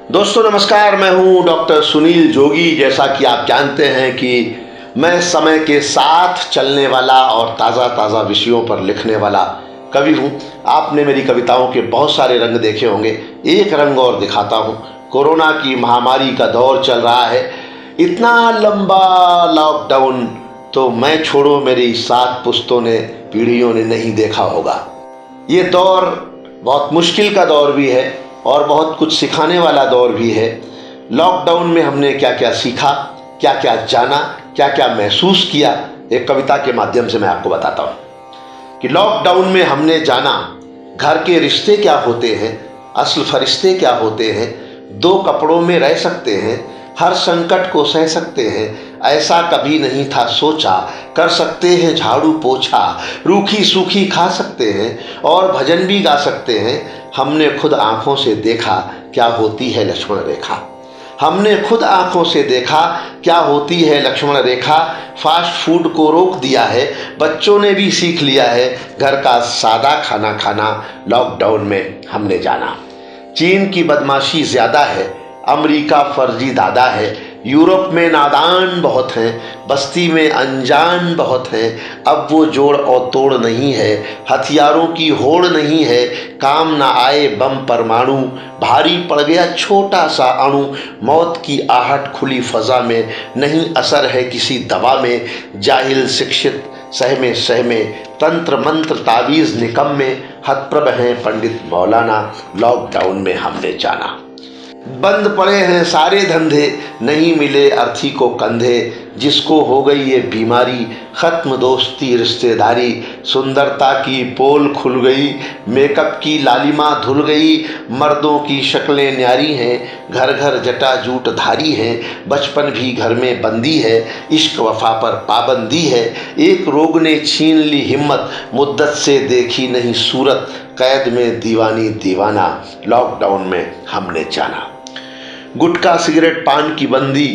दोस्तों नमस्कार, मैं हूं डॉक्टर सुनील जोगी। जैसा कि आप जानते हैं कि मैं समय के साथ चलने वाला और ताज़ा ताज़ा विषयों पर लिखने वाला कवि हूं। आपने मेरी कविताओं के बहुत सारे रंग देखे होंगे। एक रंग और दिखाता हूं। कोरोना की महामारी का दौर चल रहा है। इतना लंबा लॉकडाउन तो मैं छोड़ो मेरी 7 पुश्तों ने, पीढ़ियों ने नहीं देखा होगा। ये दौर बहुत मुश्किल का दौर भी है और बहुत कुछ सिखाने वाला दौर भी है। लॉकडाउन में हमने क्या क्या सीखा, क्या क्या जाना, क्या क्या महसूस किया, एक कविता के माध्यम से मैं आपको बताता हूँ कि लॉकडाउन में हमने जाना घर के रिश्ते क्या होते हैं, असल फरिश्ते क्या होते हैं, 2 कपड़ों में रह सकते हैं, हर संकट को सह सकते हैं, ऐसा कभी नहीं था सोचा, कर सकते हैं झाड़ू पोछा, रूखी सूखी खा सकते हैं और भजन भी गा सकते हैं। हमने खुद आंखों से देखा क्या होती है लक्ष्मण रेखा। हमने खुद आंखों से देखा क्या होती है लक्ष्मण रेखा। फास्ट फूड को रोक दिया है, बच्चों ने भी सीख लिया है घर का सादा खाना खाना। लॉकडाउन में हमने जाना चीन की बदमाशी ज़्यादा है, अमेरिका फर्जी दादा है, यूरोप में नादान बहुत हैं, बस्ती में अनजान बहुत हैं। अब वो जोड़ और तोड़ नहीं है, हथियारों की होड़ नहीं है, काम ना आए बम परमाणु, भारी पड़ गया छोटा सा अणु। मौत की आहट खुली फजा में, नहीं असर है किसी दवा में, जाहिल शिक्षित सहमे तंत्र मंत्र तावीज़ निकम्मे, हतप्रभ हैं पंडित मौलाना। लॉकडाउन में हमने जाना बंद पड़े हैं सारे धंधे, नहीं मिले अर्थी को कंधे, जिसको हो गई ये बीमारी, ख़त्म दोस्ती रिश्तेदारी। सुंदरता की पोल खुल गई, मेकअप की लालिमा धुल गई, मर्दों की शक्लें न्यारी हैं, घर घर जटा जूट धारी हैं, बचपन भी घर में बंदी है, इश्क वफा पर पाबंदी है। एक रोग ने छीन ली हिम्मत, मुद्दत से देखी नहीं सूरत, कैद में दीवानी दीवाना। लॉकडाउन में हमने जाना गुटखा सिगरेट पान की बंदी,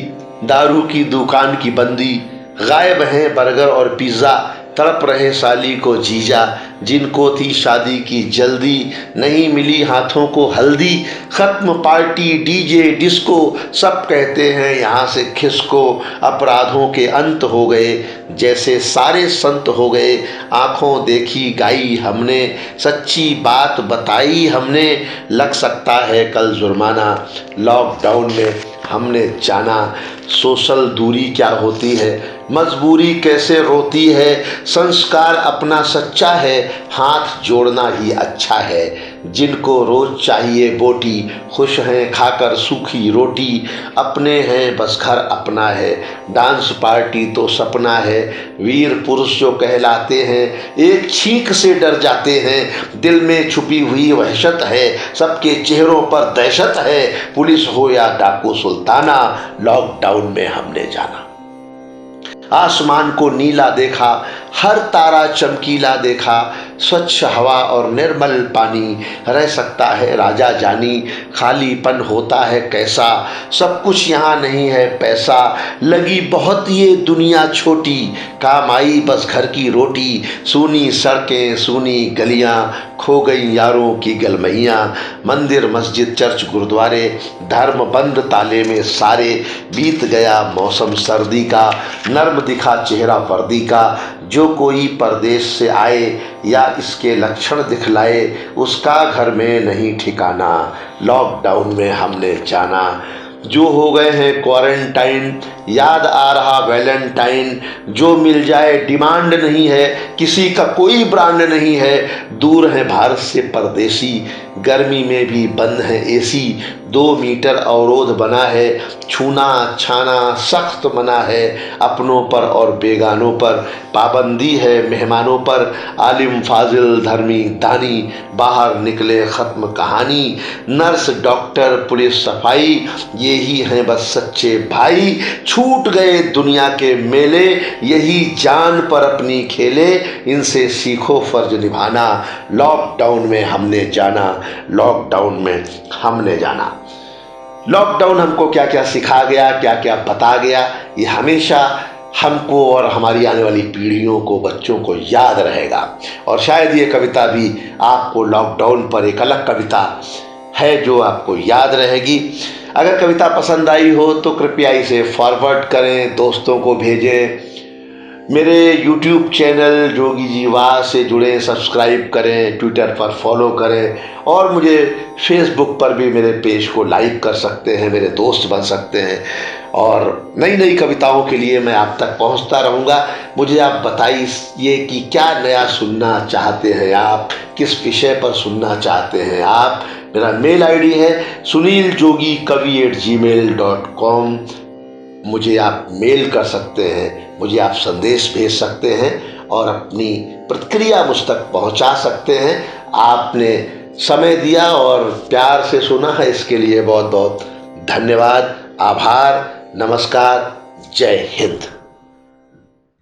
दारू की दुकान की बंदी, गायब हैं बर्गर और पिज़्ज़ा, तड़प रहे साली को जीजा, जिनको थी शादी की जल्दी, नहीं मिली हाथों को हल्दी। ख़त्म पार्टी डीजे डिस्को, सब कहते हैं यहाँ से खिसको, अपराधों के अंत हो गए जैसे सारे संत हो गए। आँखों देखी गाई हमने, सच्ची बात बताई हमने, लग सकता है कल जुर्माना। लॉकडाउन में हमने जाना सोशल दूरी क्या होती है, मजबूरी कैसे रोती है, संस्कार अपना सच्चा है, हाथ जोड़ना ही अच्छा है। जिनको रोज चाहिए बोटी, खुश हैं खाकर सूखी रोटी, अपने हैं बस घर अपना है, डांस पार्टी तो सपना है। वीर पुरुष जो कहलाते हैं एक छींक से डर जाते हैं, दिल में छुपी हुई वहशत है, सबके चेहरों पर दहशत है, पुलिस हो या डाकू सुल्ताना। लॉकडाउन में हमने जाना आसमान को नीला देखा, हर तारा चमकीला देखा, स्वच्छ हवा और निर्मल पानी, रह सकता है राजा जानी, खालीपन होता है कैसा, सब कुछ यहाँ नहीं है पैसा, लगी बहुत ये दुनिया छोटी, काम आई बस घर की रोटी। सूनी सड़कें सूनी गलियाँ, खो गई यारों की गलमैयाँ, मंदिर मस्जिद चर्च गुरुद्वारे, धर्म बंद ताले में सारे। बीत गया मौसम सर्दी का, नर्म दिखा चेहरा वर्दी का, जो कोई परदेश से आए या इसके लक्षण दिखलाए, उसका घर में नहीं ठिकाना। लॉकडाउन में हमने जाना जो हो गए हैं क्वारंटाइन, याद आ रहा वैलेंटाइन, जो मिल जाए डिमांड नहीं है, किसी का कोई ब्रांड नहीं है, दूर है भारत से परदेसी, गर्मी में भी बंद है एसी, 2 मीटर अवरोध बना है, छूना छाना सख्त मना है, अपनों पर और बेगानों पर पाबंदी है, मेहमानों पर आलिम फाजिल धर्मी दानी, बाहर निकले ख़त्म कहानी, नर्स डॉक्टर पुलिस सफाई, यही हैं बस सच्चे भाई, छूट गए दुनिया के मेले, यही जान पर अपनी खेले, इनसे सीखो फर्ज निभाना। लॉकडाउन में हमने जाना लॉकडाउन में हमने जाना लॉकडाउन हमको क्या क्या सिखा गया, क्या क्या बता गया, ये हमेशा हमको और हमारी आने वाली पीढ़ियों को, बच्चों को याद रहेगा। और शायद ये कविता भी आपको लॉकडाउन पर एक अलग कविता है जो आपको याद रहेगी। अगर कविता पसंद आई हो तो कृपया इसे फॉरवर्ड करें, दोस्तों को भेजें। मेरे YouTube चैनल जोगी जी वाह से जुड़ें, सब्सक्राइब करें, ट्विटर पर फॉलो करें और मुझे फेसबुक पर भी मेरे पेज को लाइक कर सकते हैं, मेरे दोस्त बन सकते हैं। और नई नई कविताओं के लिए मैं आप तक पहुंचता रहूँगा। मुझे आप बताइए कि क्या नया सुनना चाहते हैं आप, किस विषय पर सुनना चाहते हैं आप। मेरा मेल ID है suniljogi@gmail.com। मुझे आप मेल कर सकते हैं, मुझे आप संदेश भेज सकते हैं और अपनी प्रतिक्रिया मुझ तक पहुंचा सकते हैं। आपने समय दिया और प्यार से सुना है, इसके लिए बहुत बहुत धन्यवाद, आभार, नमस्कार, जय हिंद।